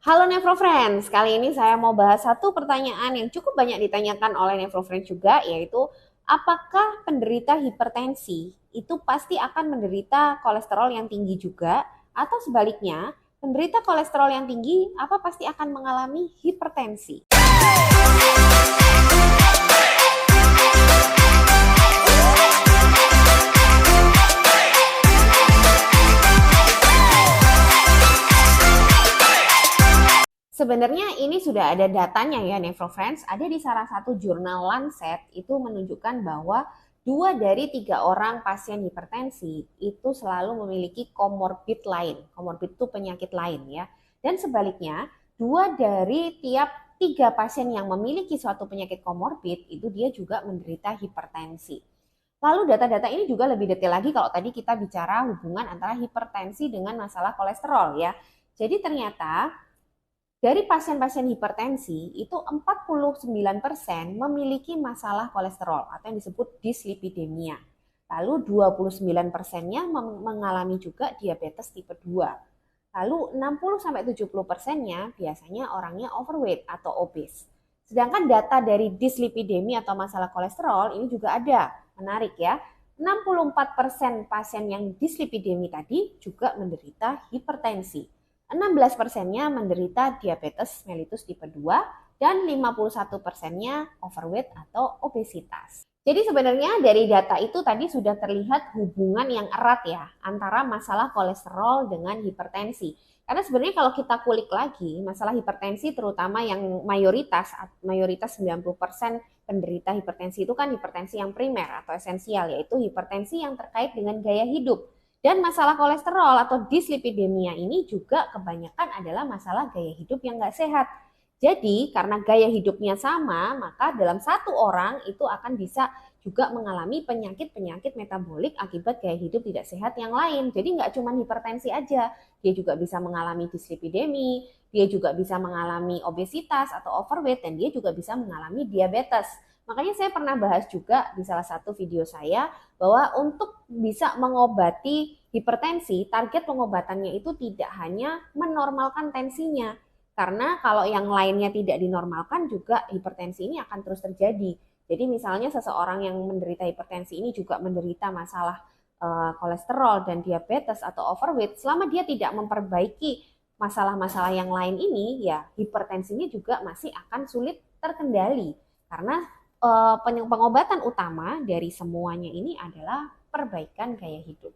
Halo Nevrofriends, kali ini saya mau bahas satu pertanyaan yang cukup banyak ditanyakan oleh Nevrofriends juga, yaitu apakah penderita hipertensi itu pasti akan menderita kolesterol yang tinggi juga, atau sebaliknya, penderita kolesterol yang tinggi apa pasti akan mengalami hipertensi? Sebenarnya ini sudah ada datanya ya Nevrofriends, ada di salah satu jurnal Lancet itu menunjukkan bahwa 2 dari 3 orang pasien hipertensi itu selalu memiliki komorbid lain. Komorbid itu penyakit lain ya. Dan sebaliknya, 2 dari tiap 3 pasien yang memiliki suatu penyakit komorbid itu dia juga menderita hipertensi. Lalu data-data ini juga lebih detail lagi kalau tadi kita bicara hubungan antara hipertensi dengan masalah kolesterol ya. Jadi ternyata dari pasien-pasien hipertensi, itu 49% memiliki masalah kolesterol atau yang disebut dislipidemia. Lalu 29%-nya mengalami juga diabetes tipe 2. Lalu 60-70%-nya biasanya orangnya overweight atau obes. Sedangkan data dari dislipidemia atau masalah kolesterol ini juga ada. Menarik ya. 64% pasien yang dislipidemi tadi juga menderita hipertensi. 16%-nya menderita diabetes mellitus tipe 2 dan 51%-nya overweight atau obesitas. Jadi sebenarnya dari data itu tadi sudah terlihat hubungan yang erat ya antara masalah kolesterol dengan hipertensi. Karena sebenarnya kalau kita kulik lagi, masalah hipertensi terutama yang mayoritas 90% penderita hipertensi itu kan hipertensi yang primer atau esensial, yaitu hipertensi yang terkait dengan gaya hidup. Dan masalah kolesterol atau dislipidemia ini juga kebanyakan adalah masalah gaya hidup yang nggak sehat. Jadi karena gaya hidupnya sama, maka dalam satu orang itu akan bisa juga mengalami penyakit-penyakit metabolik akibat gaya hidup tidak sehat yang lain. Jadi nggak cuma hipertensi aja, dia juga bisa mengalami dislipidemi, dia juga bisa mengalami obesitas atau overweight, dan dia juga bisa mengalami diabetes. Makanya saya pernah bahas juga di salah satu video saya bahwa untuk bisa mengobati hipertensi, target pengobatannya itu tidak hanya menormalkan tensinya. Karena kalau yang lainnya tidak dinormalkan juga hipertensi ini akan terus terjadi. Jadi misalnya seseorang yang menderita hipertensi ini juga menderita masalah kolesterol dan diabetes atau overweight, selama dia tidak memperbaiki masalah-masalah yang lain ini, ya hipertensinya juga masih akan sulit terkendali. Karena pengobatan utama dari semuanya ini adalah perbaikan gaya hidup.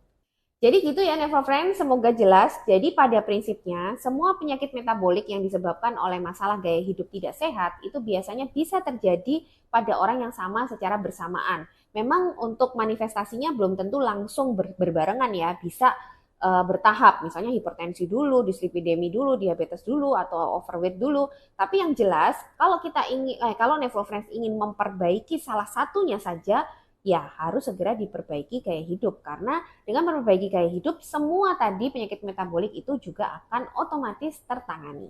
Jadi gitu ya Nevrofriends, semoga jelas. Jadi pada prinsipnya semua penyakit metabolik yang disebabkan oleh masalah gaya hidup tidak sehat itu biasanya bisa terjadi pada orang yang sama secara bersamaan. Memang untuk manifestasinya belum tentu langsung berbarengan ya, bisa bertahap. Misalnya hipertensi dulu, dislipidemi dulu, diabetes dulu, atau overweight dulu. Tapi yang jelas kalau Nevrofriends ingin memperbaiki salah satunya saja, ya harus segera diperbaiki gaya hidup, karena dengan memperbaiki gaya hidup semua tadi penyakit metabolik itu juga akan otomatis tertangani.